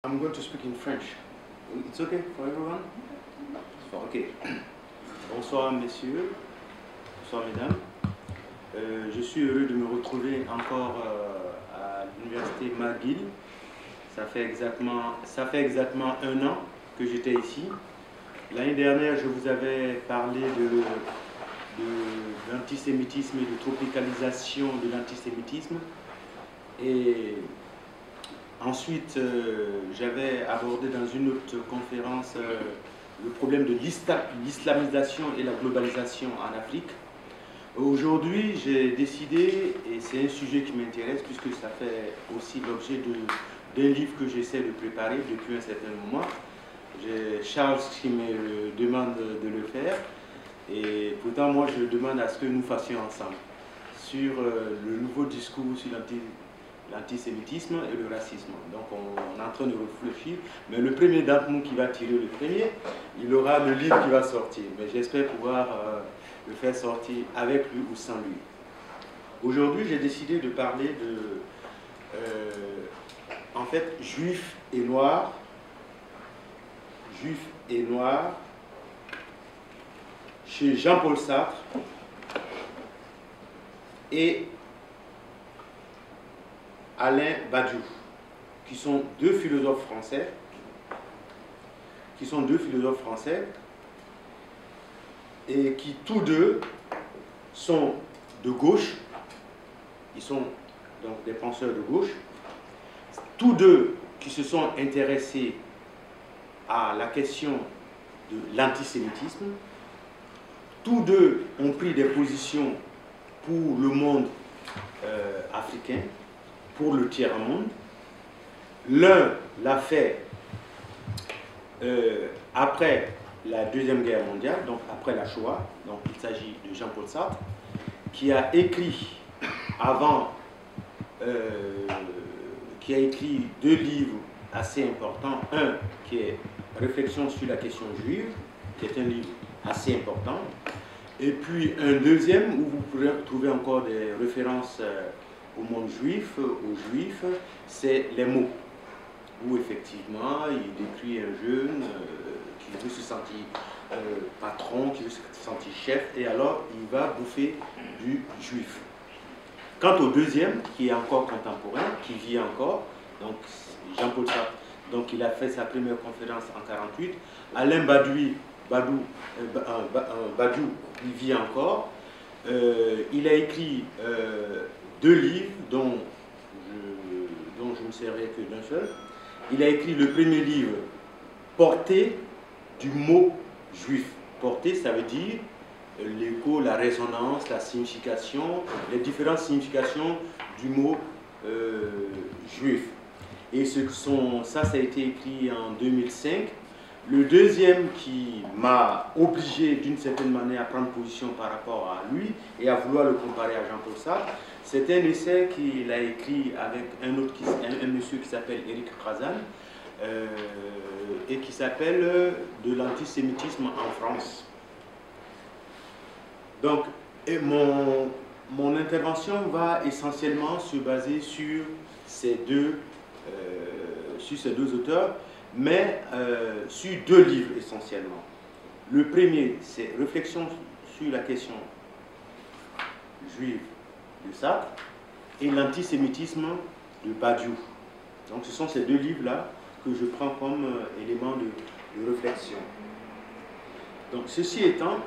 I'm going to speak in French. It's okay for everyone? Ok. Bonsoir messieurs, bonsoir mesdames. Je suis heureux de me retrouver encore à l'université McGill. Ça fait exactement un an que j'étais ici. L'année dernière, je vous avais parlé de l'antisémitisme et de tropicalisation de l'antisémitisme. Et ensuite, j'avais abordé dans une autre conférence le problème de l'islamisation et la globalisation en Afrique. Aujourd'hui, j'ai décidé, et c'est un sujet qui m'intéresse puisque ça fait aussi l'objet d'un livre que j'essaie de préparer depuis un certain moment. J'ai Charles qui me demande de le faire, et pourtant moi je demande à ce que nous fassions ensemble sur le nouveau discours sur l'antisémitisme et le racisme. Donc on est en train de réfléchir, mais le premier d'entre nous qui va tirer le premier, il aura le livre qui va sortir. Mais j'espère pouvoir le faire sortir avec lui ou sans lui. Aujourd'hui, j'ai décidé de parler de, en fait, juifs et noirs, chez Jean-Paul Sartre et Alain Badiou, qui sont deux philosophes français, et qui tous deux sont de gauche. Ils sont donc des penseurs de gauche, tous deux qui se sont intéressés à la question de l'antisémitisme. Tous deux ont pris des positions pour le monde africain, pour le tiers-monde. L'un l'a fait après la Deuxième Guerre mondiale, donc après la Shoah. Donc il s'agit de Jean-Paul Sartre, qui a écrit qui a écrit deux livres assez importants. Un qui est Réflexion sur la question juive, qui est un livre assez important. Et puis un deuxième où vous pourrez retrouver encore des références au monde juif, aux juifs, c'est Les mots, où effectivement il décrit un jeune qui veut se sentir patron, qui veut se sentir chef, et alors il va bouffer du juif. Quant au deuxième, qui est encore contemporain, qui vit encore, donc Jean-Paul Sartre, donc il a fait sa première conférence en 1948, Alain Badiou, il vit encore. Il a écrit deux livres dont je ne serai que d'un seul. Il a écrit le premier livre, Portée du mot juif. Portée, ça veut dire l'écho, la résonance, la signification, les différentes significations du mot juif. Et ça a été écrit en 2005. Le deuxième qui m'a obligé d'une certaine manière à prendre position par rapport à lui et à vouloir le comparer à Jean-Paul Sartre, c'est un essai qu'il a écrit avec un monsieur qui s'appelle Éric Razan et qui s'appelle « De l'antisémitisme en France ». Donc, mon intervention va essentiellement se baser sur ces deux auteurs, mais sur deux livres essentiellement. Le premier, c'est Réflexion sur la question juive de Sartre et l'antisémitisme de Badiou. Donc ce sont ces deux livres-là que je prends comme élément de réflexion. Donc ceci étant,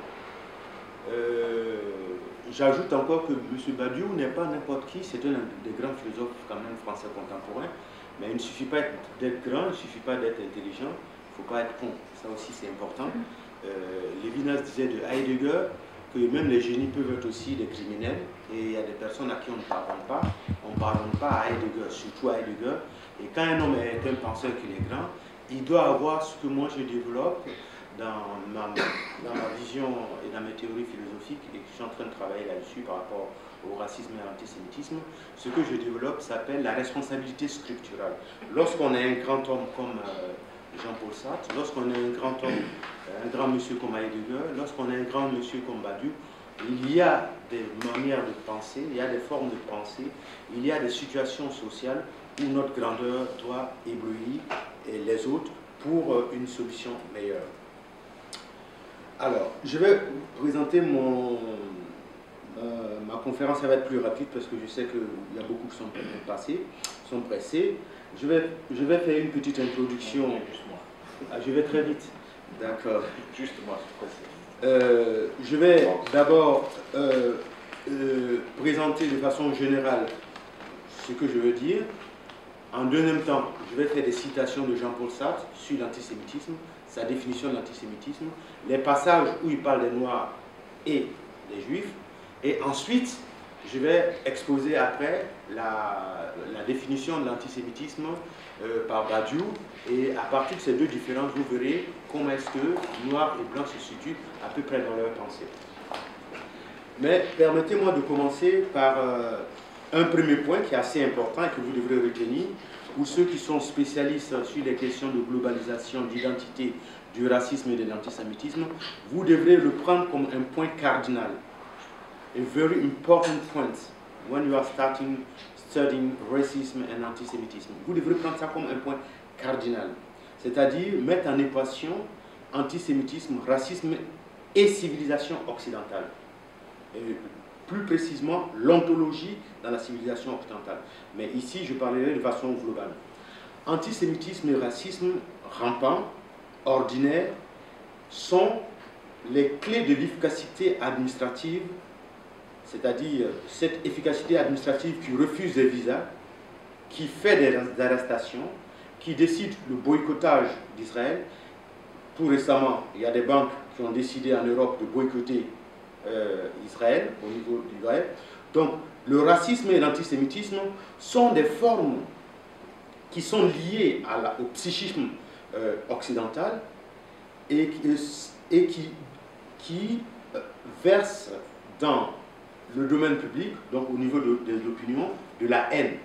j'ajoute encore que M. Badiou n'est pas n'importe qui, c'est un des grands philosophes quand même français contemporains. Mais il ne suffit pas d'être grand, il ne suffit pas d'être intelligent, il ne faut pas être con. Ça aussi c'est important. Lévinas disait de Heidegger que même les génies peuvent être aussi des criminels. Et il y a des personnes à qui on ne pardonne pas. On ne pardonne pas à Heidegger, surtout à Heidegger. Et quand un homme est un penseur qu'il est grand, il doit avoir ce que moi je développe dans ma vision et dans mes théories philosophiques, et que je suis en train de travailler là-dessus par rapport au racisme et à l'antisémitisme. Ce que je développe s'appelle la responsabilité scripturale. Lorsqu'on est un grand homme comme Jean-Paul Sartre, lorsqu'on est un grand homme, un grand monsieur comme Heidegger, lorsqu'on est un grand monsieur comme Badiou, il y a des manières de penser, il y a des formes de pensée, il y a des situations sociales où notre grandeur doit éblouir les autres pour une solution meilleure. Alors, je vais présenter ma conférence, ça va être plus rapide parce que je sais qu'il y a beaucoup qui sont pressés. Je vais faire une petite introduction. Ah, je vais très vite. D'accord. Juste moi, c'est pressé. Je vais d'abord présenter de façon générale ce que je veux dire. En deuxième temps, je vais faire des citations de Jean-Paul Sartre sur l'antisémitisme, sa définition de l'antisémitisme, les passages où il parle des Noirs et des Juifs. Et ensuite, je vais exposer après la définition de l'antisémitisme par Badiou. Et à partir de ces deux différences, vous verrez comment est-ce que Noirs et Blancs se situent à peu près dans leur pensée. Mais permettez-moi de commencer par un premier point qui est assez important et que vous devrez retenir. Pour ceux qui sont spécialistes sur les questions de globalisation, d'identité, du racisme et de l'antisémitisme, vous devrez le prendre comme un point cardinal. A very important point when you are studying racism and antisemitism. Vous devrez prendre ça comme un point cardinal. C'est-à-dire mettre en équation antisémitisme, racisme et civilisation occidentale. Et plus précisément, l'ontologie dans la civilisation occidentale. Mais ici, je parlerai de façon globale. Antisémitisme et racisme rampant, ordinaire, sont les clés de l'efficacité administrative, c'est-à-dire cette efficacité administrative qui refuse des visas, qui fait des arrestations, qui décide le boycottage d'Israël. Tout récemment, il y a des banques qui ont décidé en Europe de boycotter Israël, au niveau d'Israël. Donc, le racisme et l'antisémitisme sont des formes qui sont liées au psychisme occidental et qui versent dans le domaine public, donc au niveau des opinions, de la haine.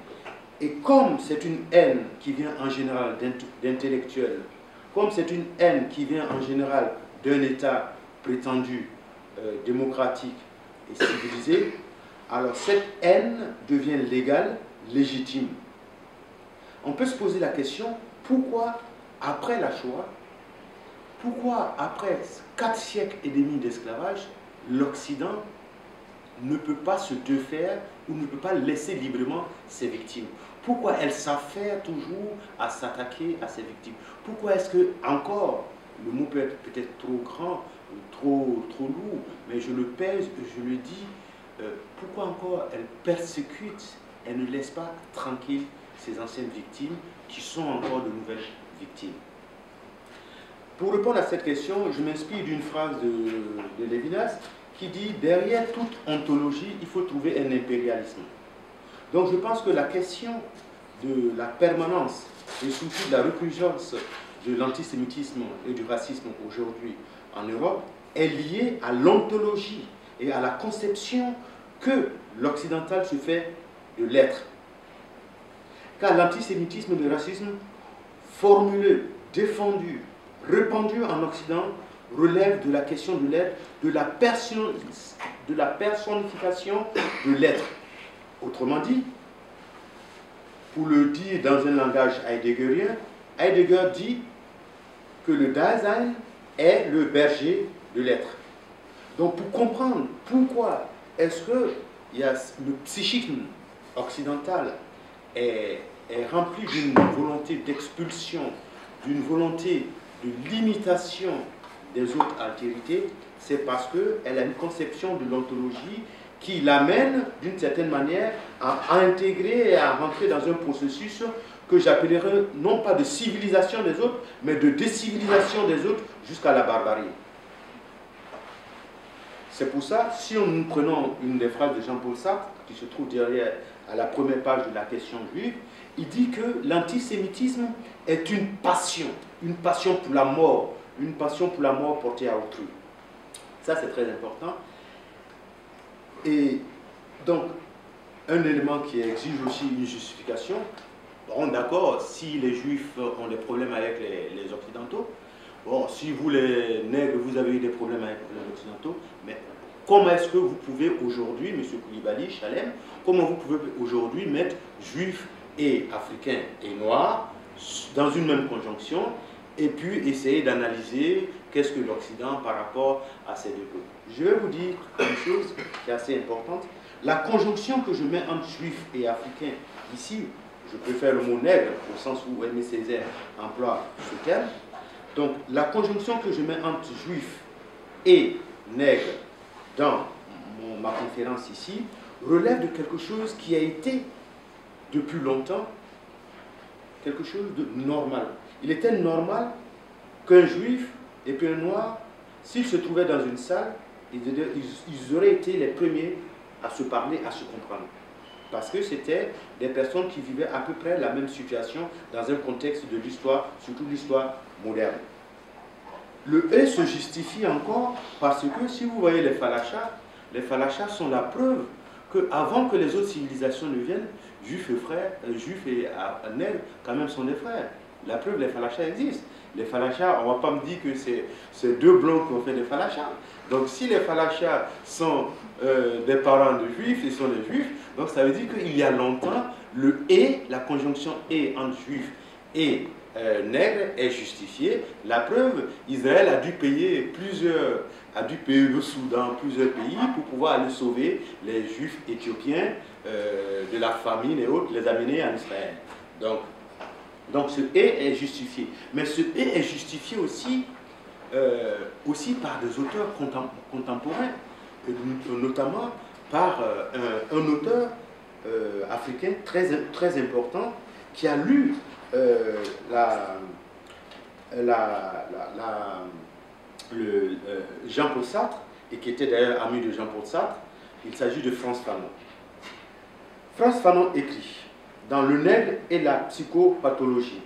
Et comme c'est une haine qui vient en général d'intellectuels, comme c'est une haine qui vient en général d'un État prétendu démocratique et civilisé, alors cette haine devient légale, légitime. On peut se poser la question, pourquoi après la Shoah, pourquoi après 4 siècles et demi d'esclavage, l'Occident ne peut pas se défaire ou ne peut pas laisser librement ses victimes? Pourquoi elle s'affaire toujours à s'attaquer à ses victimes? Pourquoi est-ce que, encore, le mot peut être peut-être trop grand, trop lourd, mais je le pèse, je le dis, pourquoi encore elle persécute, elle ne laisse pas tranquille ces anciennes victimes qui sont encore de nouvelles victimes? Pour répondre à cette question, je m'inspire d'une phrase de Lévinas qui dit « Derrière toute ontologie, il faut trouver un impérialisme ». Donc je pense que la question de la permanence et surtout de la recrudescence de l'antisémitisme et du racisme aujourd'hui en Europe est liée à l'ontologie et à la conception que l'occidental se fait de l'être. Car l'antisémitisme et le racisme, formulés, défendus, répandus en Occident, relèvent de la question de l'être, de la personnification de l'être. Autrement dit, pour le dire dans un langage heideggerien, Heidegger dit que le Dasein est le berger de l'être. Donc pour comprendre pourquoi est-ce que le psychisme occidental est rempli d'une volonté d'expulsion, d'une volonté de limitation des autres altérités, c'est parce qu'elle a une conception de l'ontologie qui l'amène d'une certaine manière à intégrer et à rentrer dans un processus que j'appellerais non pas de civilisation des autres, mais de décivilisation des autres jusqu'à la barbarie. C'est pour ça, si nous prenons une des phrases de Jean-Paul Sartre, qui se trouve derrière à la première page de la question juive, il dit que l'antisémitisme est une passion pour la mort, une passion pour la mort portée à autrui. Ça, c'est très important. Et donc, un élément qui exige aussi une justification, bon, d'accord, si les Juifs ont des problèmes avec les Occidentaux, bon, si vous, les nègres, vous avez eu des problèmes avec les Occidentaux, mais comment est-ce que vous pouvez aujourd'hui, M. Koulibaly, Chalem, comment vous pouvez aujourd'hui mettre Juifs et Africains et Noirs dans une même conjonction, et puis essayer d'analyser qu'est-ce que l'Occident par rapport à ces deux peuples. Je vais vous dire une chose qui est assez importante. La conjonction que je mets entre juifs et africains ici, je préfère le mot nègre au sens où Aimé Césaire emploie ce terme. Donc la conjonction que je mets entre juifs et nègres dans ma conférence ici relève de quelque chose qui a été depuis longtemps quelque chose de normal. Il était normal qu'un juif et puis un noir, s'ils se trouvaient dans une salle, ils auraient été les premiers à se parler, à se comprendre. Parce que c'était des personnes qui vivaient à peu près la même situation dans un contexte de l'histoire, surtout l'histoire moderne. Le « et » se justifie encore parce que si vous voyez les falachas sont la preuve qu'avant que les autres civilisations ne viennent, juifs et nègres, quand même, sont des frères. La preuve, les falachas existent. Les falachas, on ne va pas me dire que c'est deux blancs qui ont fait des falachas. Donc si les falachas sont des parents de juifs, ils sont des juifs, donc ça veut dire qu'il y a longtemps, le « et », la conjonction « et » entre juifs et nègres est justifiée. La preuve, Israël a dû payer le Soudan, plusieurs pays pour pouvoir aller sauver les juifs éthiopiens de la famine et autres, les amener en Israël. Donc ce « et » est justifié. Mais ce « et » est justifié aussi par des auteurs contemporains, notamment par un auteur africain très important qui a lu Jean-Paul Sartre, et qui était d'ailleurs ami de Jean-Paul Sartre. Il s'agit de Frantz Fanon. Frantz Fanon écrit dans Le Nègre et la psychopathologie.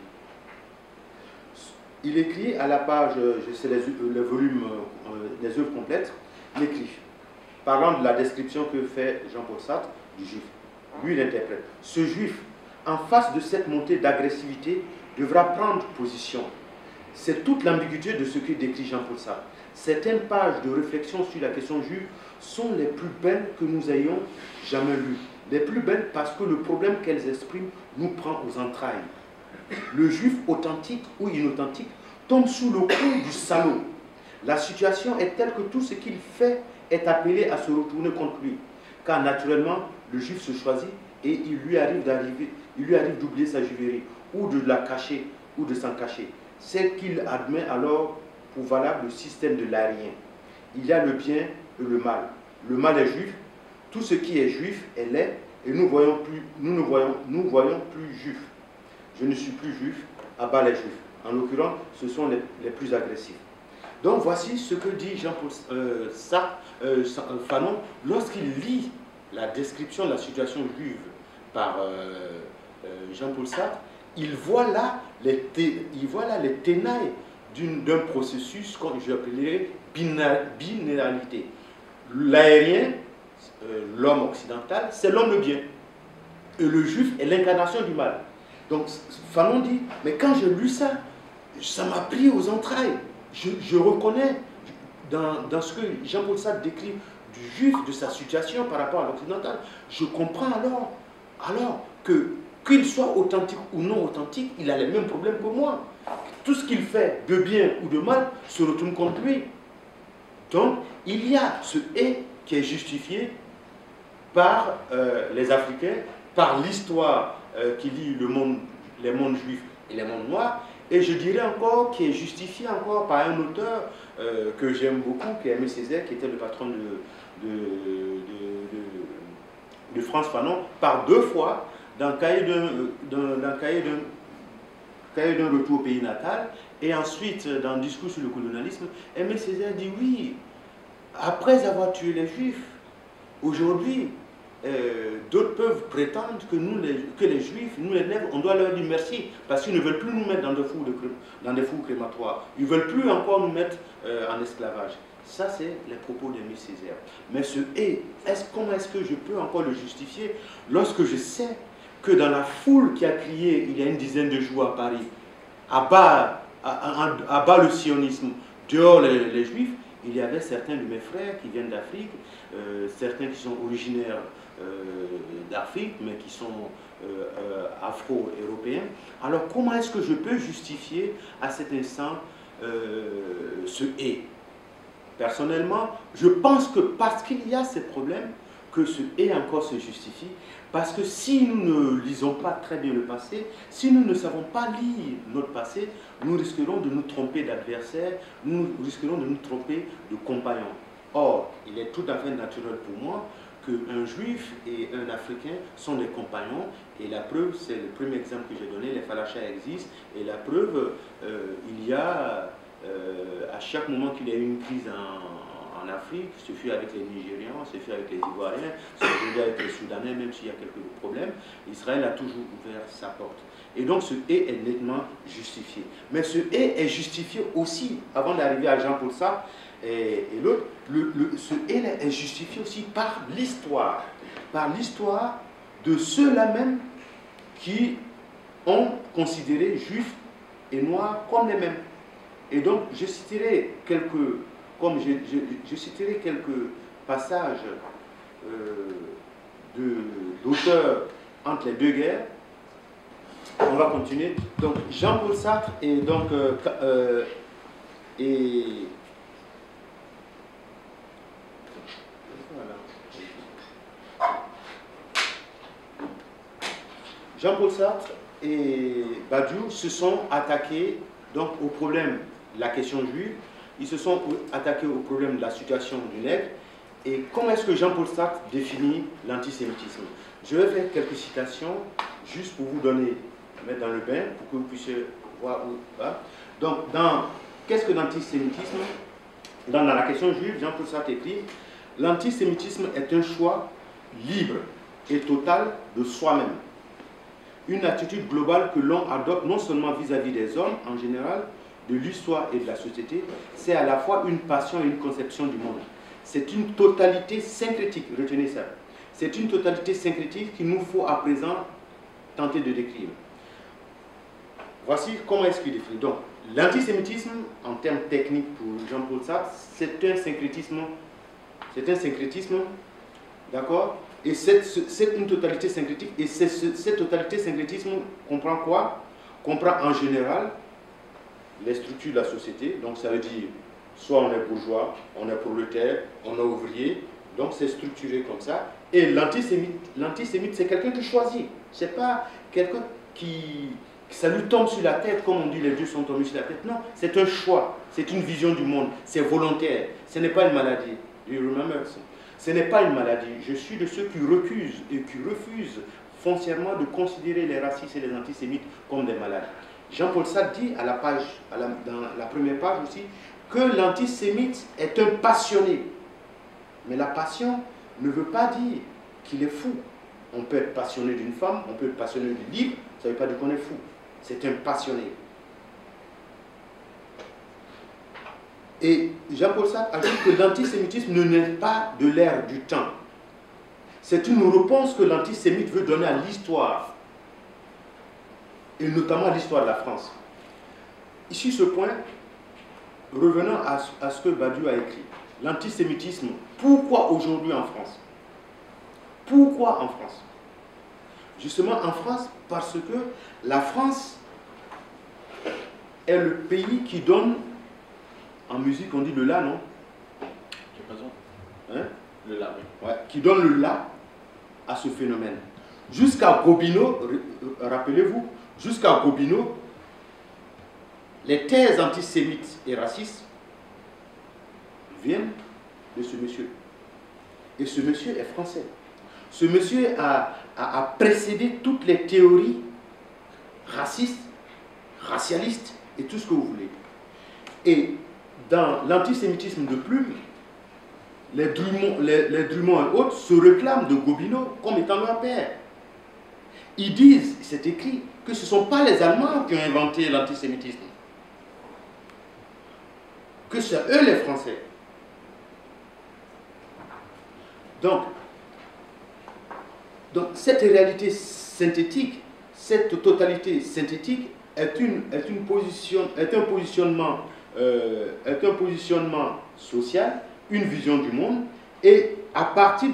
Il écrit à la page, c'est le volume, les œuvres complètes, il écrit, parlant de la description que fait Jean-Paul Sartre du juif. Lui, il interprète. Ce juif, en face de cette montée d'agressivité, devra prendre position. C'est toute l'ambiguïté de ce que décrit Jean-Paul Sartre. Certaines pages de réflexion sur la question juive sont les plus belles que nous ayons jamais lues. Les plus belles parce que le problème qu'elles expriment nous prend aux entrailles. Le juif authentique ou inauthentique tombe sous le coup du salaud. La situation est telle que tout ce qu'il fait est appelé à se retourner contre lui. Car naturellement, le juif se choisit et il lui arrive d'oublier sa juiverie, ou de la cacher, ou de s'en cacher. C'est qu'il admet alors pour valable le système de l'arien. Il y a le bien et le mal. Le mal est juif, tout ce qui est juif est laid, et nous voyons plus juif. Je ne suis plus juif, abat les juifs. En l'occurrence, ce sont les plus agressifs. Donc voici ce que dit Jean-Paul Fanon lorsqu'il lit la description de la situation juive par Jean-Paul Sartre. Il voit là les ténailles d'un processus que j'appellerais binéralité. L'aérien, l'homme occidental, c'est l'homme bien. Et le juif est l'incarnation du mal. Donc Fanon dit, mais quand j'ai lu ça, ça m'a pris aux entrailles. Je reconnais dans ce que Jean-Paul Sartre décrit du juif, de sa situation par rapport à l'occidental. Je comprends alors qu'il soit authentique ou non authentique, il a les mêmes problèmes que moi. Tout ce qu'il fait de bien ou de mal se retourne contre lui. Donc, il y a ce « et » qui est justifié par les Africains, par l'histoire qui lie les mondes juifs et les mondes noirs, et je dirais encore qui est justifié encore par un auteur que j'aime beaucoup, qui est Aimé Césaire, qui était le patron de Frantz Fanon, par deux fois, dans le cahier d'un retour au pays natal, et ensuite dans le discours sur le colonialisme. Aimé Césaire dit oui, après avoir tué les Juifs, aujourd'hui, d'autres peuvent prétendre que les Juifs, nous les Nègres, on doit leur dire merci, parce qu'ils ne veulent plus nous mettre dans des fours crématoires. Ils ne veulent plus encore nous mettre en esclavage. Ça, c'est les propos d'Aimé Césaire. Mais ce « et », comment est-ce que je peux encore le justifier lorsque je sais que dans la foule qui a crié il y a une dizaine de jours à Paris, à bas le sionisme, dehors les Juifs, il y avait certains de mes frères qui viennent d'Afrique, certains qui sont originaires d'Afrique, mais qui sont afro-européens. Alors comment est-ce que je peux justifier à cet instant ce et? Personnellement, je pense que parce qu'il y a ces problèmes, que ce et encore se justifie, parce que si nous ne lisons pas très bien le passé, si nous ne savons pas lire notre passé, nous risquerons de nous tromper d'adversaires, nous risquerons de nous tromper de compagnons. Or, il est tout à fait naturel pour moi qu'un juif et un africain sont des compagnons, et la preuve, c'est le premier exemple que j'ai donné, les Falachas existent, et la preuve, il y a, à chaque moment qu'il y a eu une crise en Afrique, ce fut avec les Nigérians, ce fut avec les Ivoiriens, ce fut avec les Soudanais, même s'il y a quelques problèmes, Israël a toujours ouvert sa porte. Et donc ce et est nettement justifié. Mais ce et est justifié aussi, avant d'arriver à Jean-Paul Sartre et l'autre, ce et est justifié aussi par l'histoire de ceux-là même qui ont considéré juifs et noirs comme les mêmes. Et donc je citerai quelques passages d'auteurs entre les deux guerres. On va continuer. Donc Jean-Paul Sartre et donc Jean-Paul Sartre et Badiou se sont attaqués donc au problème de la question juive. Ils se sont attaqués au problème de la situation du nègre. Et comment est-ce que Jean-Paul Sartre définit l'antisémitisme? Je vais faire quelques citations juste pour vous donner, mettre dans le bain, pour que vous puissiez voir où va. Donc, qu'est-ce que l'antisémitisme? Dans la question juive, Jean-Paul Sartre écrit: l'antisémitisme est un choix libre et total de soi-même. Une attitude globale que l'on adopte non seulement vis-à-vis des hommes en général, de l'histoire et de la société, c'est à la fois une passion et une conception du monde. C'est une totalité syncrétique, retenez ça. C'est une totalité syncrétique qu'il nous faut à présent tenter de décrire. Voici comment est-ce qu'il décrit. Donc, l'antisémitisme, en termes techniques pour Jean-Paul Sartre, c'est un syncrétisme, d'accord? Et c'est une totalité syncrétique, et cette totalité syncrétisme comprend quoi? Comprend en général les structures de la société, donc ça veut dire soit on est bourgeois, on est prolétaire, on est ouvrier, donc c'est structuré comme ça. Et l'antisémite c'est quelqu'un qui choisit, c'est pas quelqu'un qui ça lui tombe sur la tête, comme on dit les dieux sont tombés sur la tête. Non, c'est un choix, c'est une vision du monde, c'est volontaire, ce n'est pas une maladie. You remember? Ce n'est pas une maladie. Je suis de ceux qui recusent et qui refusent foncièrement de considérer les racistes et les antisémites comme des malades. Jean-Paul Sartre dit dans la première page aussi que l'antisémite est un passionné. Mais la passion ne veut pas dire qu'il est fou. On peut être passionné d'une femme, on peut être passionné du livre, ça ne veut pas dire qu'on est fou. C'est un passionné. Et Jean-Paul Sartre ajoute que l'antisémitisme ne naît pas de l'ère du temps. C'est une réponse que l'antisémite veut donner à l'histoire, et notamment à l'histoire de la France. Ici, ce point, revenons à ce que Badiou a écrit. L'antisémitisme, pourquoi aujourd'hui en France? Pourquoi en France? Justement en France, parce que la France est le pays qui donne, en musique on dit le la, non? J'ai raison. Hein? Le la, oui. Ouais, qui donne le la à ce phénomène. Jusqu'à Gobineau, rappelez-vous, jusqu'à Gobineau, les thèses antisémites et racistes viennent de ce monsieur. Et ce monsieur est français. Ce monsieur a précédé toutes les théories racistes, racialistes et tout ce que vous voulez. Et dans l'antisémitisme de Plume, les Drummond et autres se réclament de Gobineau comme étant leur père. Ils disent, c'est écrit, que ce ne sont pas les Allemands qui ont inventé l'antisémitisme, que c'est eux les Français. Donc cette réalité synthétique, cette totalité synthétique est un positionnement social, une vision du monde Et à partir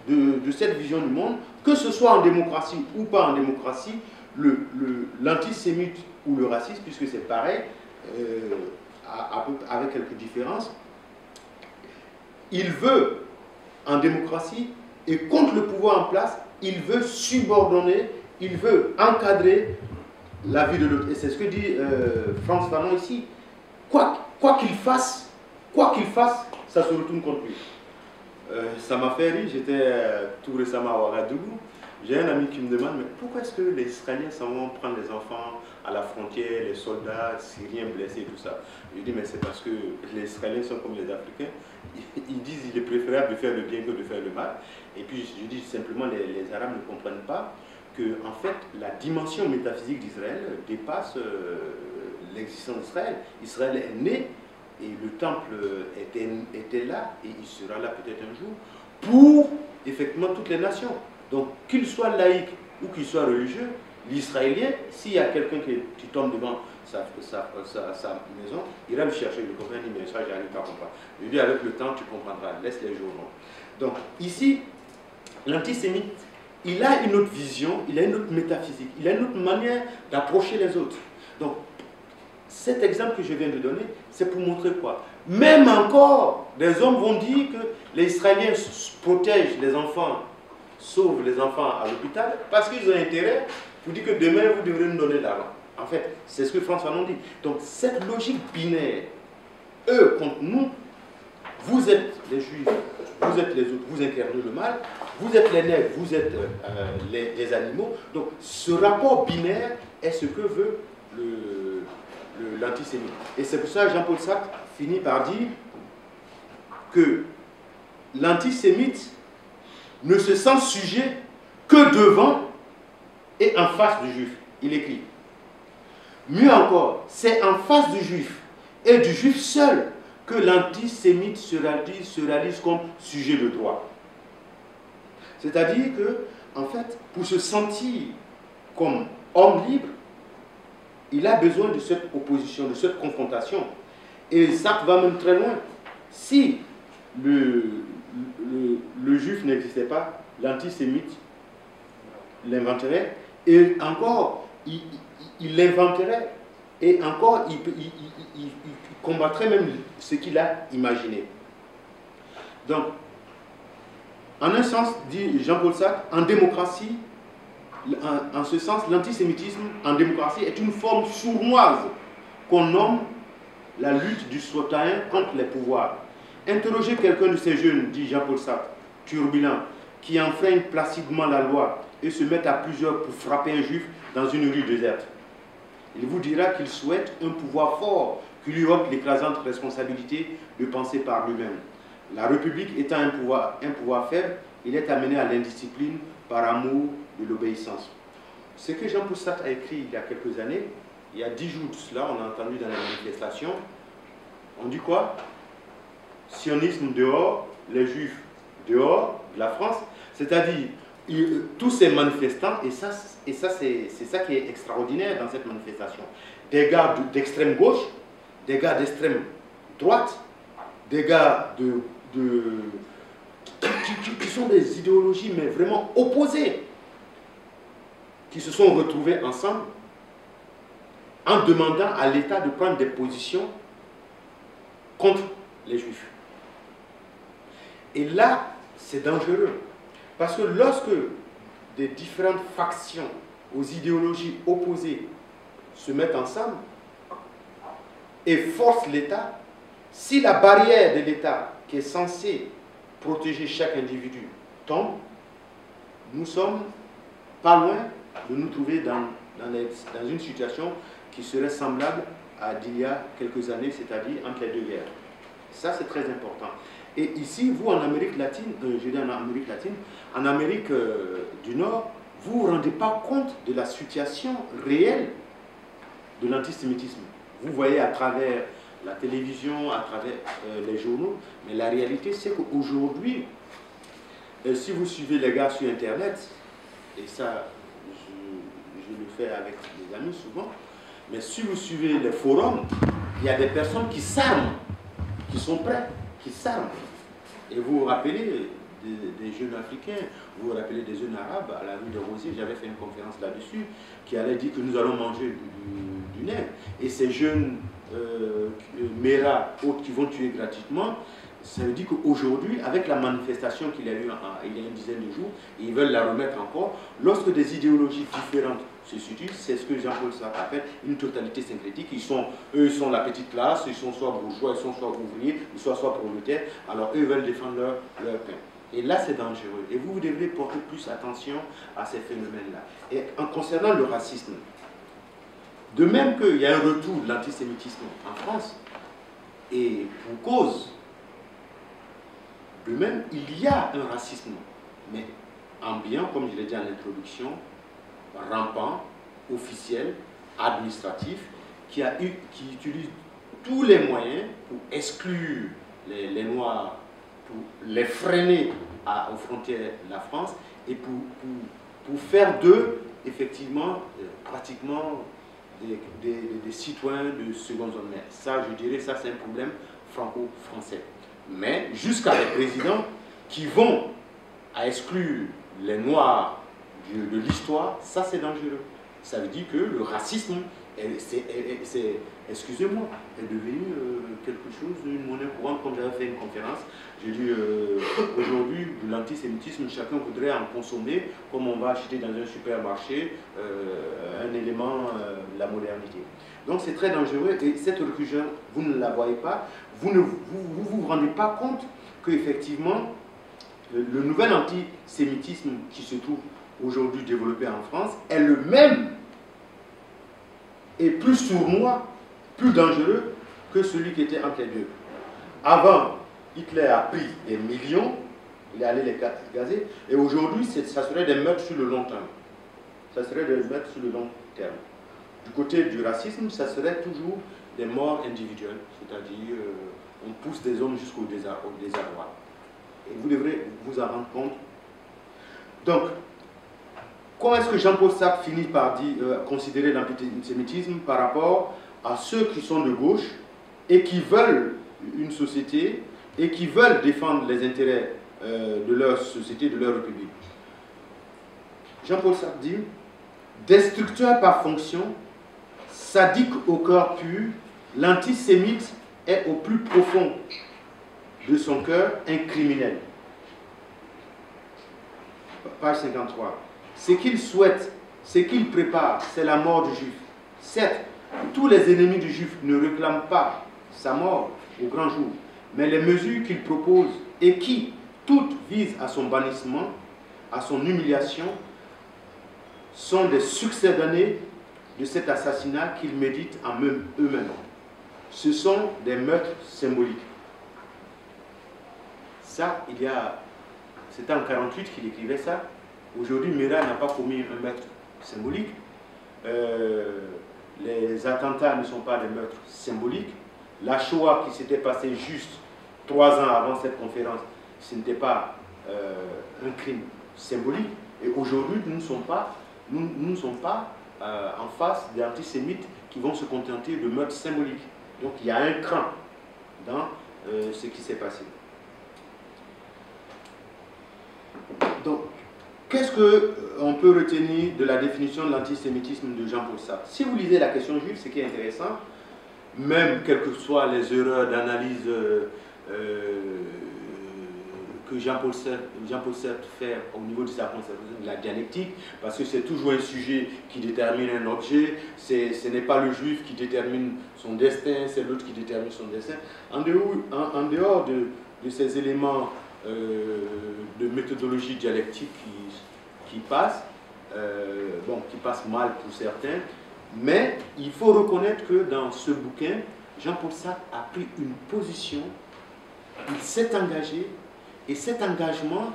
de cette vision du monde, que ce soit en démocratie ou pas en démocratie, l'antisémite ou le raciste, puisque c'est pareil, avec quelques différences, il veut, en démocratie, et contre le pouvoir en place, il veut subordonner, il veut encadrer la vie de l'autre. Et c'est ce que dit Frantz Fanon ici. Quoi qu'il fasse, ça se retourne contre lui. Ça m'a fait rire, j'étais tout récemment à Ouagadougou. J'ai un ami qui me demande, mais pourquoi est-ce que les Israéliens s'en vont prendre les enfants à la frontière, les soldats syriens blessés et tout ça? Je dis, mais c'est parce que les Israéliens sont comme les Africains. Ils disent qu'il est préférable de faire le bien que de faire le mal. Et puis je dis simplement, les Arabes ne comprennent pas que, en fait, la dimension métaphysique d'Israël dépasse l'existence d'Israël. Israël est né et le temple était là et il sera là peut-être un jour pour effectivement toutes les nations. Donc qu'il soit laïque ou qu'il soit religieux, l'Israélien, s'il y a quelqu'un qui tombe devant sa maison, il ira le chercher, il comprend, il dit mais ça j'arrive pas à comprendre. Je lui dis avec le temps tu comprendras, laisse les journaux. Donc ici, l'antisémite, il a une autre vision, il a une autre métaphysique, il a une autre manière d'approcher les autres. Donc cet exemple que je viens de donner, c'est pour montrer quoi? Même encore, des hommes vont dire que les Israéliens protègent les enfants, sauvent les enfants à l'hôpital, parce qu'ils ont intérêt pour dire que demain vous devrez nous donner de l'argent. En fait, c'est ce que Frantz Fanon dit. Donc cette logique binaire, eux contre nous, vous êtes les juifs, vous êtes les autres, vous incarnez le mal, vous êtes les nègres, vous êtes les animaux. Donc ce rapport binaire est ce que veut l'antisémite. Et c'est pour ça que Jean-Paul Sartre finit par dire que l'antisémite ne se sent sujet que devant et en face du juif. Il écrit. Mieux encore, c'est en face du juif et du juif seul que l'antisémite se réalise comme sujet de droit. C'est-à-dire que, en fait, pour se sentir comme homme libre, il a besoin de cette opposition, de cette confrontation. Et ça va même très loin. Si le juif n'existait pas, l'antisémite l'inventerait, et encore, il l'inventerait, et encore, il combattrait même ce qu'il a imaginé. Donc, en un sens, dit Jean-Paul Sartre, en démocratie, en ce sens, l'antisémitisme en démocratie est une forme sournoise qu'on nomme la lutte du citoyen contre les pouvoirs. Interrogez quelqu'un de ces jeunes, dit Jean-Paul Sartre, turbulents, qui enfreignent placidement la loi et se mettent à plusieurs pour frapper un juif dans une rue déserte. Il vous dira qu'il souhaite un pouvoir fort qui lui ôte l'écrasante responsabilité de penser par lui-même. La République étant un pouvoir faible, il est amené à l'indiscipline par amour de l'obéissance. Ce que Jean-Paul Sartre a écrit il y a quelques années, il y a 10 jours de cela, on a entendu dans la manifestation, on dit quoi? Sionisme dehors, les juifs dehors de la France, c'est-à-dire tous ces manifestants, et ça c'est ça qui est extraordinaire dans cette manifestation, des gars d'extrême gauche, des gars d'extrême droite, des gars qui sont des idéologies mais vraiment opposées, qui se sont retrouvés ensemble en demandant à l'État de prendre des positions contre les Juifs. Et là, c'est dangereux, parce que lorsque des différentes factions aux idéologies opposées se mettent ensemble et forcent l'État, si la barrière de l'État qui est censée protéger chaque individu tombe, nous sommes pas loin de nous trouver dans une situation qui serait semblable à d'il y a quelques années, c'est-à-dire entre les deux guerres. Ça, c'est très important. Et ici, vous, en Amérique latine, je dis en Amérique latine, en Amérique du Nord, vous ne vous rendez pas compte de la situation réelle de l'antisémitisme. Vous voyez à travers la télévision, à travers les journaux, mais la réalité, c'est qu'aujourd'hui, si vous suivez les gars sur Internet, et ça, je le fais avec des amis souvent, mais si vous suivez les forums, il y a des personnes qui s'arment, qui sont prêtes, qui s'arment. Et vous vous rappelez des jeunes africains, vous vous rappelez des jeunes arabes à la rue de Rosiers, j'avais fait une conférence là-dessus, qui allait dire que nous allons manger du nègre. Et ces jeunes Mera, autres qui vont tuer gratuitement, ça veut dire qu'aujourd'hui, avec la manifestation qu'il y a eu il y a une dizaine de jours, et ils veulent la remettre encore, lorsque des idéologies différentes se situent, c'est ce que Jean-Paul Sartre appelle une totalité syncrétique. Eux, ils sont la petite classe, ils sont soit bourgeois, ils sont soit ouvriers, ils sont soit prolétaires, alors eux veulent défendre leur pain. Et là, c'est dangereux. Et vous devrez porter plus attention à ces phénomènes-là. Et en concernant le racisme, de même qu'il y a un retour de l'antisémitisme en France, et pour cause, de même, il y a un racisme, mais ambiant, comme je l'ai dit en introduction, rampant, officiel, administratif, qui utilise tous les moyens pour exclure les Noirs, pour les freiner aux frontières de la France et pour faire d'eux, effectivement, pratiquement des citoyens de seconde zone. Mais ça, je dirais, ça c'est un problème franco-français. Mais jusqu'à des présidents qui vont à exclure les Noirs de l'histoire, ça c'est dangereux. Ça veut dire que le racisme, excusez-moi, est devenu quelque chose, une monnaie courante. Comme j'avais fait une conférence, j'ai dit aujourd'hui, de l'antisémitisme, chacun voudrait en consommer, comme on va acheter dans un supermarché un élément de la modernité. Donc c'est très dangereux, et cette réfugiée, vous ne la voyez pas, vous ne vous rendez pas compte qu'effectivement, le nouvel antisémitisme qui se trouve aujourd'hui développé en France est le même et plus sournois, plus dangereux que celui qui était entre les deux. Avant, Hitler a pris des millions, il est allé les gazer, et aujourd'hui, ça serait des meurtres sur le long terme. Ça serait des meurtres sur le long terme. Du côté du racisme, ça serait toujours des morts individuelles, c'est-à-dire on pousse des hommes jusqu'au désarroi. Et vous devrez vous en rendre compte. Donc, comment est-ce que Jean-Paul Sartre finit par considérer l'antisémitisme par rapport à ceux qui sont de gauche et qui veulent une société et qui veulent défendre les intérêts de leur société, de leur république? Jean-Paul Sartre dit: destructeur par fonction, sadique au cœur pur, l'antisémite est au plus profond de son cœur un criminel. Page 53. Ce qu'il souhaite, ce qu'il prépare, c'est la mort du juif. Certes, tous les ennemis du juif ne réclament pas sa mort au grand jour, mais les mesures qu'il propose et qui, toutes visent à son bannissement, à son humiliation, sont des succédanés de cet assassinat qu'ils méditent en eux-mêmes. Ce sont des meurtres symboliques. Ça, c'était en 1948 qu'il écrivait ça. Aujourd'hui, Mera n'a pas commis un meurtre symbolique. Les attentats ne sont pas des meurtres symboliques. La Shoah qui s'était passée juste 3 ans avant cette conférence, ce n'était pas un crime symbolique. Et aujourd'hui, nous ne sommes pas en face des antisémites qui vont se contenter de meurtres symboliques. Donc il y a un cran dans ce qui s'est passé. Donc, qu'est-ce qu'on peut retenir de la définition de l'antisémitisme de Jean-Paul Sartre? Si vous lisez la question juive, ce qui est intéressant, même quelles que soient les erreurs d'analyse que Jean-Paul Sartre fait au niveau de sa conception de la dialectique, parce que c'est toujours un sujet qui détermine un objet, ce n'est pas le juif qui détermine son destin, c'est l'autre qui détermine son destin. En dehors de ces éléments de méthodologie dialectique qui passent, qui passent mal pour certains, mais il faut reconnaître que dans ce bouquin, Jean-Paul Sartre a pris une position, il s'est engagé, et cet engagement,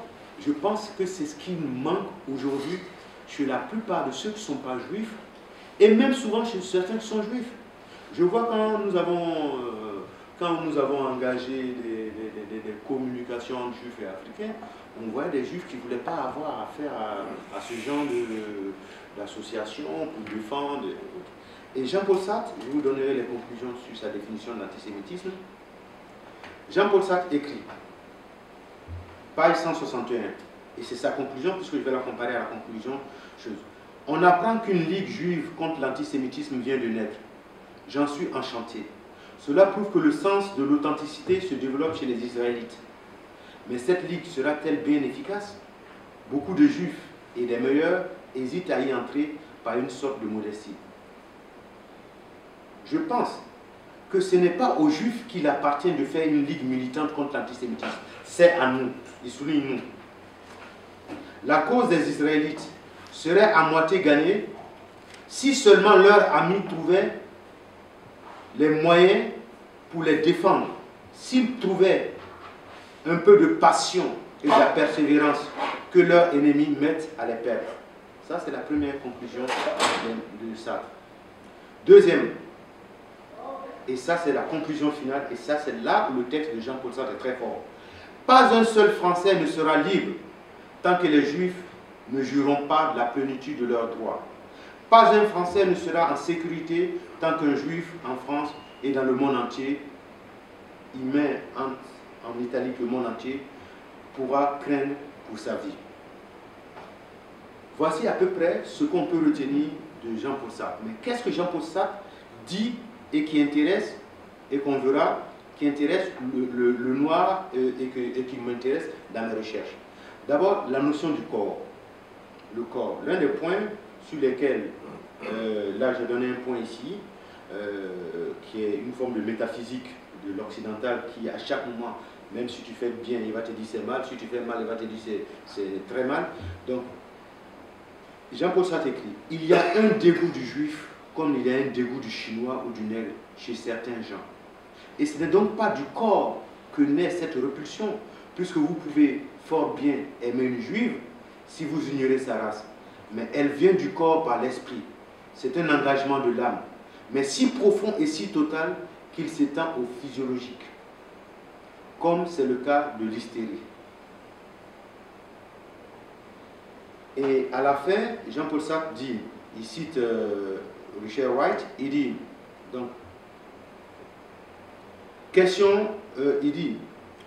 je pense que c'est ce qui nous manque aujourd'hui chez la plupart de ceux qui ne sont pas juifs, et même souvent chez certains qui sont juifs. Je vois quand nous avons engagé des communications entre juifs et africains, on voyait des juifs qui ne voulaient pas avoir affaire à ce genre d'association pour défendre. Et Jean-Paul Sartre, je vous donnerai les conclusions sur sa définition de l'antisémitisme. Jean-Paul Sartre écrit: page 161. Et c'est sa conclusion, puisque je vais la comparer à la conclusion. On apprend qu'une ligue juive contre l'antisémitisme vient de naître. J'en suis enchanté. Cela prouve que le sens de l'authenticité se développe chez les Israélites. Mais cette ligue sera-t-elle bien efficace? Beaucoup de juifs, et des meilleurs, hésitent à y entrer par une sorte de modestie. Je pense que ce n'est pas aux juifs qu'il appartient de faire une ligue militante contre l'antisémitisme. C'est à nous. Il souligne nous. La cause des Israélites serait à moitié gagnée si seulement leurs amis trouvaient les moyens pour les défendre. S'ils trouvaient un peu de passion et de la persévérance que leurs ennemis mettent à les perdre. Ça, c'est la première conclusion de Sartre. Deuxième, et ça, c'est la conclusion finale, et ça, c'est là où le texte de Jean-Paul Sartre est très fort. Pas un seul Français ne sera libre tant que les Juifs ne jouiront pas de la plénitude de leurs droits. Pas un Français ne sera en sécurité tant qu'un Juif en France et dans le monde entier, il met en italique le monde entier, pourra craindre pour sa vie. Voici à peu près ce qu'on peut retenir de Jean-Paul Sartre. Mais qu'est-ce que Jean-Paul Sartre dit et qui intéresse, et qu'on verra, qui intéresse le noir et qui m'intéresse dans mes recherches? D'abord, la notion du corps. Le corps. L'un des points sur lesquels, là j'ai donné un point ici, qui est une forme de métaphysique de l'occidental qui, à chaque moment, même si tu fais bien, il va te dire c'est mal, si tu fais mal, il va te dire c'est très mal. Donc, Jean-Paul Sartre écrit, il y a un dégoût du juif comme il y a un dégoût du chinois ou du nègre chez certains gens. Et ce n'est donc pas du corps que naît cette repulsion, puisque vous pouvez fort bien aimer une juive si vous ignorez sa race. Mais elle vient du corps par l'esprit. C'est un engagement de l'âme, mais si profond et si total qu'il s'étend au physiologique, comme c'est le cas de l'hystérie. Et à la fin, Jean-Paul Sartre dit, il cite Richard Wright, il dit, donc, question, il dit,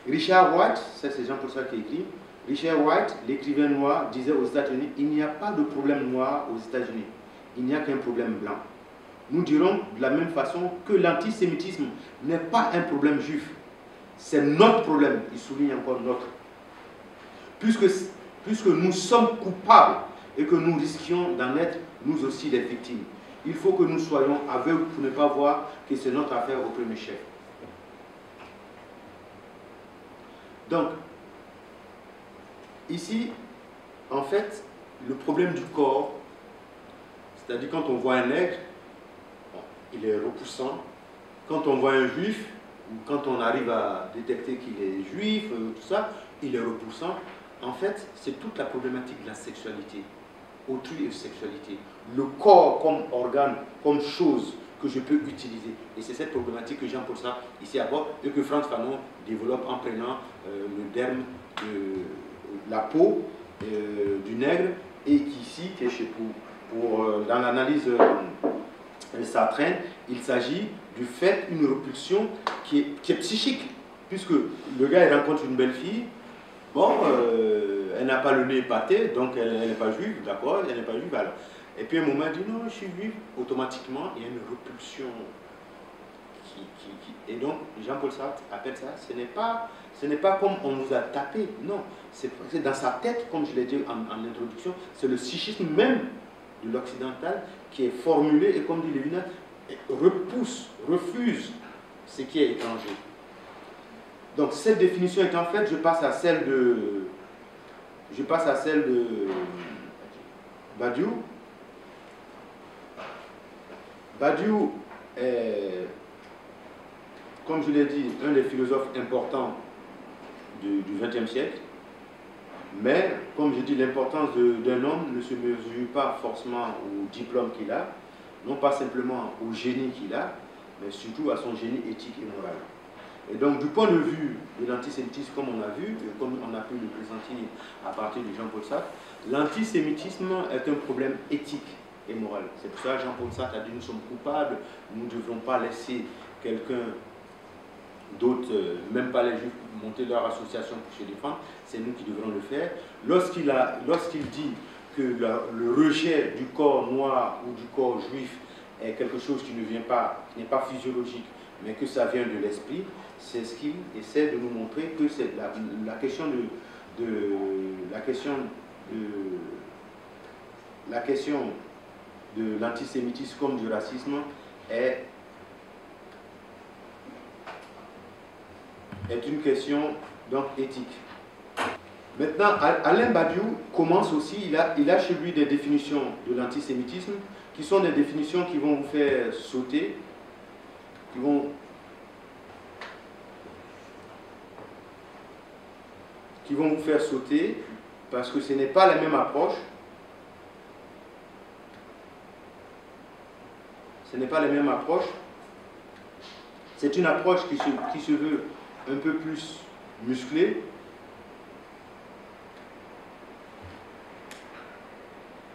Richard Wright, ça c'est Jean-Paul Sartre qui écrit, Richard Wright, l'écrivain noir, disait aux États-Unis, il n'y a pas de problème noir aux États-Unis, il n'y a qu'un problème blanc. Nous dirons de la même façon que l'antisémitisme n'est pas un problème juif, c'est notre problème, il souligne encore notre. Puisque nous sommes coupables et que nous risquions d'en être nous aussi des victimes. Il faut que nous soyons aveugles pour ne pas voir que c'est notre affaire au premier chef. Donc, ici, en fait, le problème du corps, c'est-à-dire quand on voit un nègre, il est repoussant. Quand on voit un juif, ou quand on arrive à détecter qu'il est juif, tout ça, il est repoussant. En fait, c'est toute la problématique de la sexualité, autrui et sexualité. Le corps comme organe, comme chose que je peux utiliser. Et c'est cette problématique que Jean-Paul Sartre ici aborde et que Frantz Fanon développe en prenant le derme de la peau du nègre et qui ici, qui est chez dans l'analyse sartraine, il s'agit du fait d'une repulsion qui est psychique, puisque le gars il rencontre une belle fille. Bon, elle n'a pas le nez épaté, donc elle n'est pas juive, d'accord, elle n'est pas juive, alors. Et puis à un moment, elle dit non, je suis juive. Automatiquement, il y a une repulsion. Et donc, Jean-Paul Sartre appelle ça, ce n'est pas comme on nous a tapé, non. C'est dans sa tête, comme je l'ai dit en introduction, c'est le psychisme même de l'occidental qui est formulé, et comme dit Lévinas, repousse, refuse ce qui est étranger. Donc cette définition étant faite, je passe à celle de Badiou. Badiou est, comme je l'ai dit, un des philosophes importants du XXe siècle. Mais, comme je dis, l'importance d'un homme ne se mesure pas forcément au diplôme qu'il a, non pas simplement au génie qu'il a, mais surtout à son génie éthique et moral. Et donc, du point de vue de l'antisémitisme, comme on a vu, et comme on a pu le présenter à partir de Jean-Paul Sartre, l'antisémitisme est un problème éthique et moral. C'est pour ça que Jean-Paul Sartre a dit nous sommes coupables, nous ne devons pas laisser quelqu'un d'autres, même pas les juifs, monter leur association pour se défendre, c'est nous qui devrons le faire. Lorsqu'il dit que le rejet du corps noir ou du corps juif est quelque chose qui ne vient pas, qui n'est pas physiologique, mais que ça vient de l'esprit, c'est ce qu'il essaie de nous montrer, que c'est la question de l'antisémitisme comme du racisme est une question donc éthique. Maintenant, Alain Badiou commence aussi, il a chez lui des définitions de l'antisémitisme qui sont des définitions qui vont vous faire sauter, qui vont vous faire sauter parce que ce n'est pas la même approche. Ce n'est pas la même approche. C'est une approche qui se veut un peu plus musclée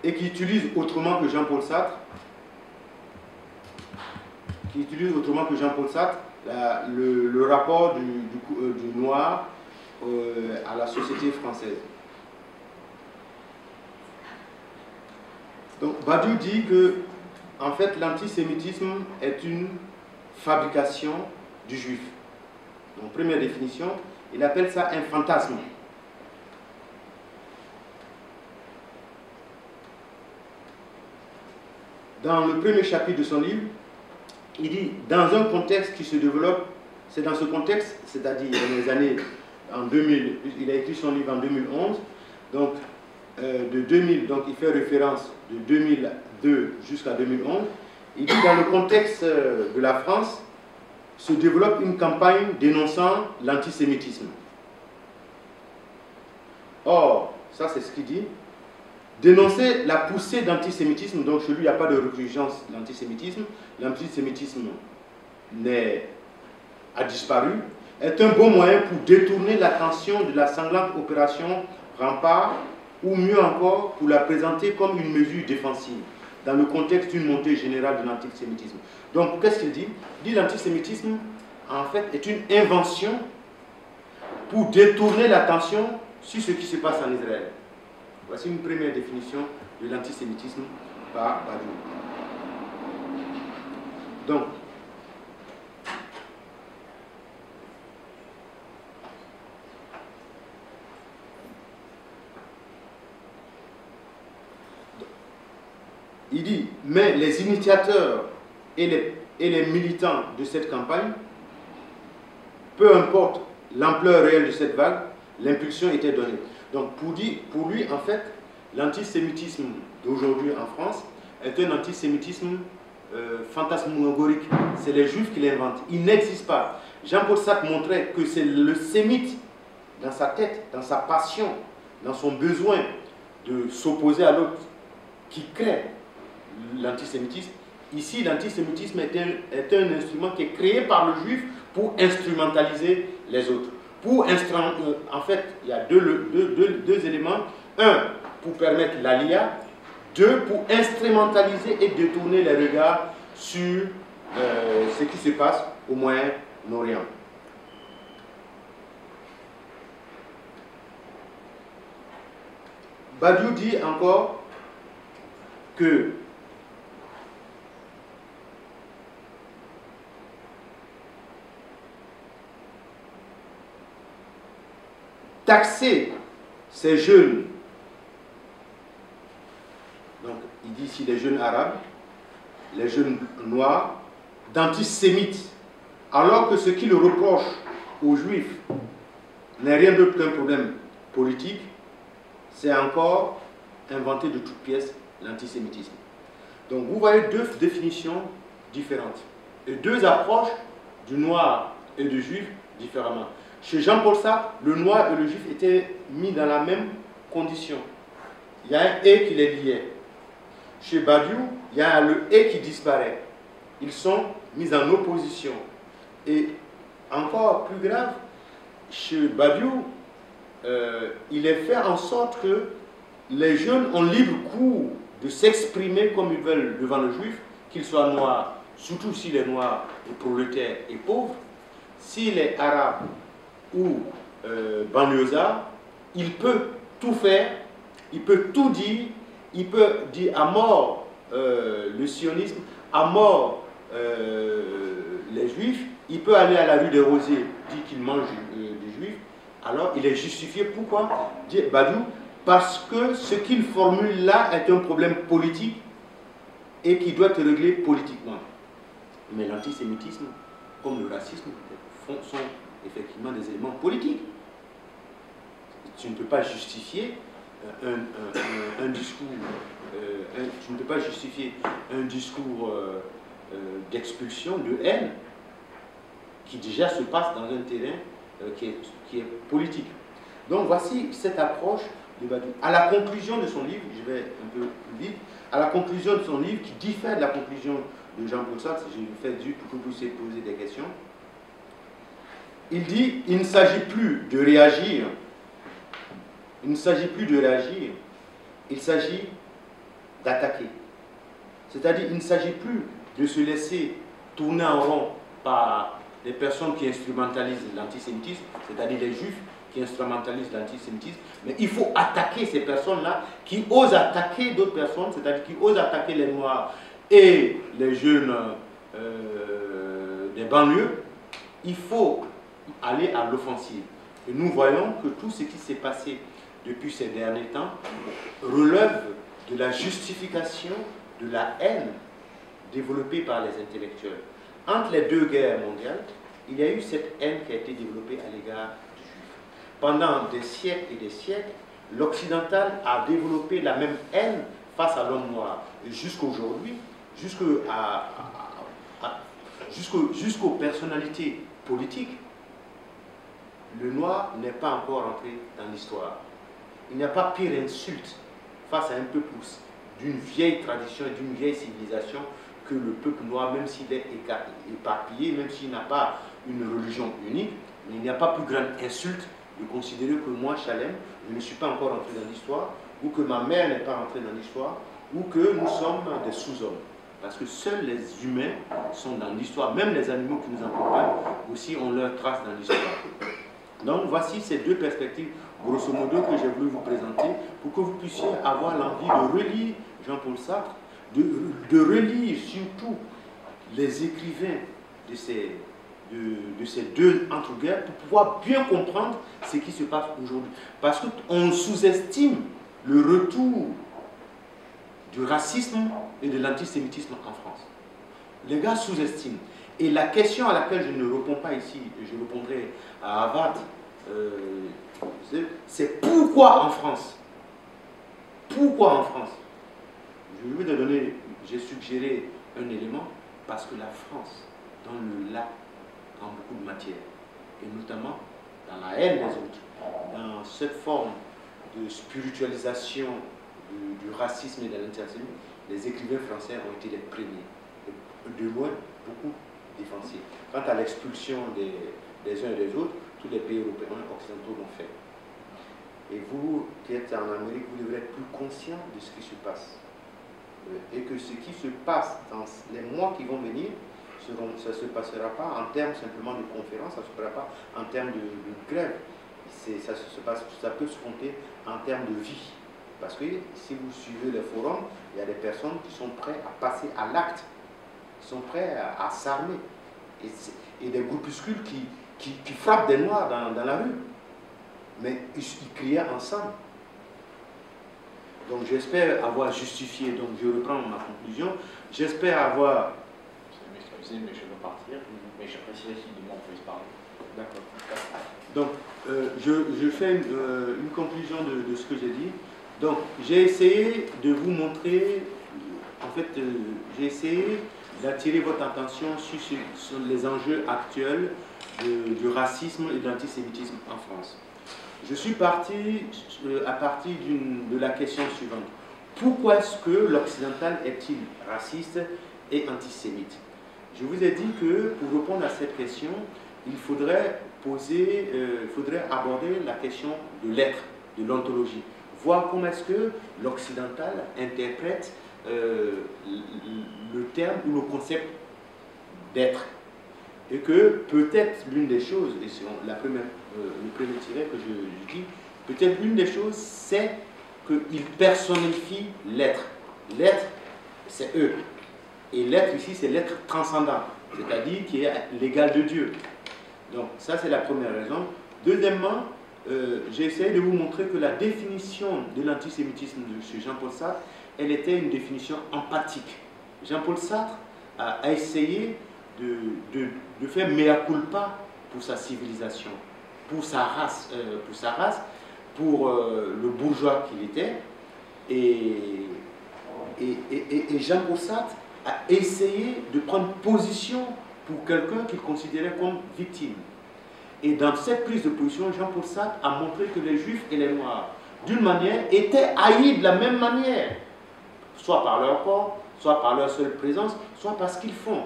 et qui utilise autrement que Jean-Paul Sartre. Le rapport du noir à la société française. Donc Badiou dit que en fait l'antisémitisme est une fabrication du juif. Donc première définition, il appelle ça un fantasme. Dans le premier chapitre de son livre, il dit, dans un contexte qui se développe, c'est dans ce contexte, c'est-à-dire dans les années en 2000, il a écrit son livre en 2011, donc de 2000, donc il fait référence de 2002 jusqu'à 2011, il dit, dans le contexte de la France, se développe une campagne dénonçant l'antisémitisme. Or, ça c'est ce qu'il dit, dénoncer la poussée d'antisémitisme, donc chez lui il n'y a pas de recrudescence de l'antisémitisme, l'antisémitisme a disparu, est un bon moyen pour détourner l'attention de la sanglante opération Rempart, ou mieux encore pour la présenter comme une mesure défensive, dans le contexte d'une montée générale de l'antisémitisme. Donc qu'est-ce qu'il dit? Il dit que l'antisémitisme en fait est une invention pour détourner l'attention sur ce qui se passe en Israël. Voici une première définition de l'antisémitisme par Badiou. Donc, il dit, mais les initiateurs et les militants de cette campagne, peu importe l'ampleur réelle de cette vague, l'impulsion était donnée. Donc pour lui, en fait, l'antisémitisme d'aujourd'hui en France est un antisémitisme fantasmagorique. C'est les juifs qui l'inventent. Il n'existe pas. Jean-Paul Sartre montrait que c'est le sémite, dans sa tête, dans sa passion, dans son besoin de s'opposer à l'autre, qui crée l'antisémitisme. Ici, l'antisémitisme est un instrument qui est créé par le juif pour instrumentaliser les autres. En fait, il y a deux éléments. Un, pour permettre l'alia. Deux, pour instrumentaliser et détourner les regards sur ce qui se passe au Moyen-Orient. Badiou dit encore que taxer ces jeunes, donc il dit ici les jeunes arabes, les jeunes noirs, d'antisémites, alors que ce qui le reproche aux juifs n'est rien d'autre qu'un problème politique, c'est encore inventer de toutes pièces l'antisémitisme. Donc vous voyez deux définitions différentes et deux approches du noir et du juif différemment. Chez Jean-Paul Sartre, le noir et le juif étaient mis dans la même condition. Il y a un « et » qui les liait. Chez Badiou, il y a le « et » qui disparaît. Ils sont mis en opposition. Et encore plus grave, chez Badiou, il est fait en sorte que les jeunes ont libre cours de s'exprimer comme ils veulent devant le juif, qu'ils soient noirs, surtout si les noirs, les prolétaires et pauvres, s'il est arabe ou banlieusard, il peut tout faire, il peut tout dire, il peut dire à mort le sionisme, à mort les juifs, il peut aller à la rue des Rosiers, dire qu'il mange des juifs, alors il est justifié. Pourquoi? Dit Badou, parce que ce qu'il formule là est un problème politique et qui doit être réglé politiquement. Mais l'antisémitisme, comme le racisme, sont effectivement des éléments politiques. Tu ne peux pas justifier un discours, tu ne peux pas justifier un discours d'expulsion, de haine, qui déjà se passe dans un terrain qui est politique. Donc voici cette approche de Badou. À la conclusion de son livre, je vais un peu plus vite, à la conclusion de son livre, qui diffère de la conclusion de Jean-Paul Sartre, je lui fais du pour que vous puissiez poser des questions, il dit, il ne s'agit plus de réagir, il ne s'agit plus de réagir, il s'agit d'attaquer. C'est-à-dire, il ne s'agit plus de se laisser tourner en rond par les personnes qui instrumentalisent l'antisémitisme, c'est-à-dire les juifs qui instrumentalisent l'antisémitisme, mais il faut attaquer ces personnes-là qui osent attaquer d'autres personnes, c'est-à-dire qui osent attaquer les Noirs et les jeunes des banlieues. Il faut aller à l'offensive. Et nous voyons que tout ce qui s'est passé depuis ces derniers temps relève de la justification de la haine développée par les intellectuels. Entre les deux guerres mondiales, il y a eu cette haine qui a été développée à l'égard du juif. Pendant des siècles et des siècles, l'occidental a développé la même haine face à l'homme noir. Et jusqu'aujourd'hui, jusqu'aux personnalités politiques, le noir n'est pas encore entré dans l'histoire. Il n'y a pas pire insulte face à un peuple d'une vieille tradition et d'une vieille civilisation que le peuple noir, même s'il est éparpillé, même s'il n'a pas une religion unique, mais il n'y a pas plus grande insulte de considérer que moi, Chalem, je ne suis pas encore entré dans l'histoire, ou que ma mère n'est pas entrée dans l'histoire, ou que nous sommes des sous-hommes. Parce que seuls les humains sont dans l'histoire, même les animaux qui nous accompagnent aussi ont leur trace dans l'histoire. Donc voici ces deux perspectives, grosso modo, que j'ai voulu vous présenter pour que vous puissiez avoir l'envie de relire Jean-Paul Sartre, de relire surtout les écrivains de ces deux entre-guerres pour pouvoir bien comprendre ce qui se passe aujourd'hui. Parce qu'on sous-estime le retour du racisme et de l'antisémitisme en France. Les gars sous-estiment. Et la question à laquelle je ne réponds pas ici, je répondrai à Harvard, c'est pourquoi en France? Pourquoi en France? Je vais te donner, j'ai suggéré un élément, parce que la France, dans le là, en beaucoup de matières, et notamment dans la haine des autres, dans cette forme de spiritualisation du racisme et de l'antisémitisme, les écrivains français ont été les premiers, de loin beaucoup défensifs. Quant à l'expulsion des uns et des autres, tous les pays européens occidentaux l'ont fait. Et vous, qui êtes en Amérique, vous devrez être plus conscient de ce qui se passe. Et que ce qui se passe dans les mois qui vont venir, ça ne se passera pas en termes simplement de conférences, ça ne se passera pas en termes de grève. Ça peut se compter en termes de vie. Parce que si vous suivez les forums, il y a des personnes qui sont prêtes à passer à l'acte, qui sont prêtes à s'armer. Et des groupuscules qui frappent des Noirs dans la rue. Mais ils crient ensemble. Donc j'espère avoir justifié, donc je reprends ma conclusion, j'espère avoir... Vous m'excusez, mais je vais partir, mais j'apprécierais si demain on puisse parler. D'accord. Donc je fais une conclusion de ce que j'ai dit. Donc j'ai essayé de vous montrer, en fait j'ai essayé d'attirer votre attention sur les enjeux actuels du racisme et de l'antisémitisme en France. Je suis parti à partir de la question suivante. Pourquoi est-ce que l'occidental est-il raciste et antisémite? Je vous ai dit que pour répondre à cette question, il faudrait aborder la question de l'être, de l'ontologie. Voir comment est-ce que l'occidental interprète le terme ou le concept d'être. Et que peut-être l'une des choses, et c'est le premier tiret que je dis, peut-être l'une des choses, c'est qu'il personnifie l'être. L'être, c'est eux. Et l'être ici, c'est l'être transcendant, c'est-à-dire qui est l'égal de Dieu. Donc ça, c'est la première raison. Deuxièmement, j'ai essayé de vous montrer que la définition de l'antisémitisme de Jean-Paul Sartre, elle était une définition empathique. Jean-Paul Sartre a essayé de faire mea culpa pour sa civilisation, pour sa race, pour le bourgeois qu'il était. Et Jean-Paul Sartre a essayé de prendre position pour quelqu'un qu'il considérait comme victime. Et dans cette prise de position, Jean-Paul Sartre a montré que les Juifs et les Noirs, d'une manière, étaient haïs de la même manière, soit par leur corps, soit par leur seule présence, soit par ce qu'ils font.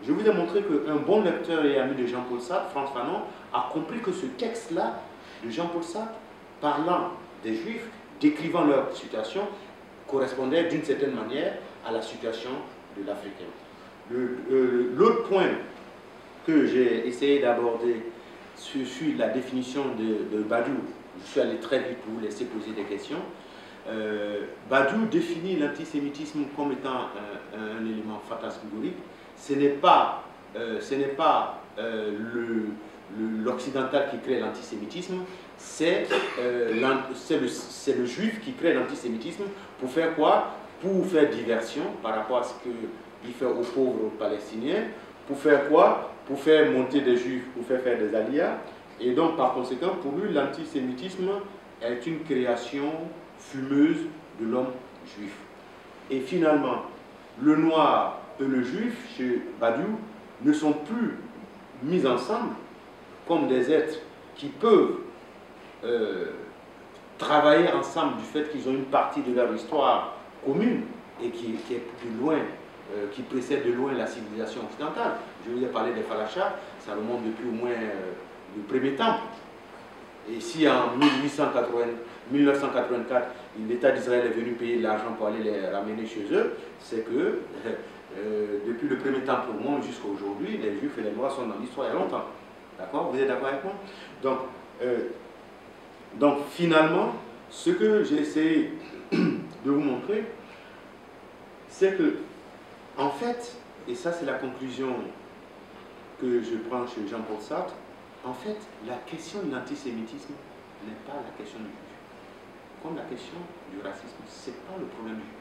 Je vous ai montré qu'un bon lecteur et ami de Jean-Paul Sartre, Frantz Fanon, a compris que ce texte-là de Jean-Paul Sartre, parlant des Juifs, décrivant leur situation, correspondait d'une certaine manière à la situation de l'Africain. L'autre point que j'ai essayé d'aborder sur la définition de Badiou, je suis allé très vite pour vous laisser poser des questions. Badiou définit l'antisémitisme comme étant un élément fantasmagorique. Ce n'est pas l'occidental qui crée l'antisémitisme, c'est le juif qui crée l'antisémitisme pour faire quoi? Pour faire diversion par rapport à ce qu'il fait aux pauvres palestiniens. Pour faire quoi? Pour faire monter des juifs, pour faire des aliyahs. Et donc, par conséquent, pour lui, l'antisémitisme est une création fumeuse de l'homme juif. Et finalement, le noir et le juif, chez Badiou, ne sont plus mis ensemble comme des êtres qui peuvent travailler ensemble du fait qu'ils ont une partie de leur histoire commune et qui est plus loin, qui précède de loin la civilisation occidentale. Je vous ai parlé des Falachas, ça remonte depuis au moins le premier temple. Et si en 1984, l'État d'Israël est venu payer de l'argent pour aller les ramener chez eux, c'est que depuis le premier temple au monde jusqu'à aujourd'hui, les Juifs et les Noirs sont dans l'histoire il y a longtemps. D'accord? Vous êtes d'accord avec moi? Donc finalement, ce que j'ai essayé de vous montrer, c'est que, en fait, et ça c'est la conclusion que je prends chez Jean-Paul Sartre, en fait, la question de l'antisémitisme n'est pas la question du juif. Comme la question du racisme, ce n'est pas le problème du juif,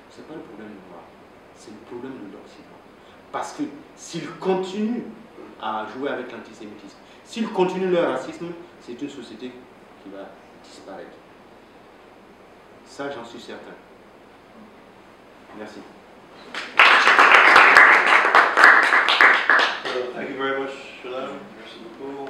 ce n'est pas le problème du noir, c'est le problème de l'Occident. Parce que s'ils continuent à jouer avec l'antisémitisme, s'ils continuent leur racisme, c'est une société qui va disparaître. Ça, j'en suis certain. Merci. Thank you very much, Shalom. Merci beaucoup.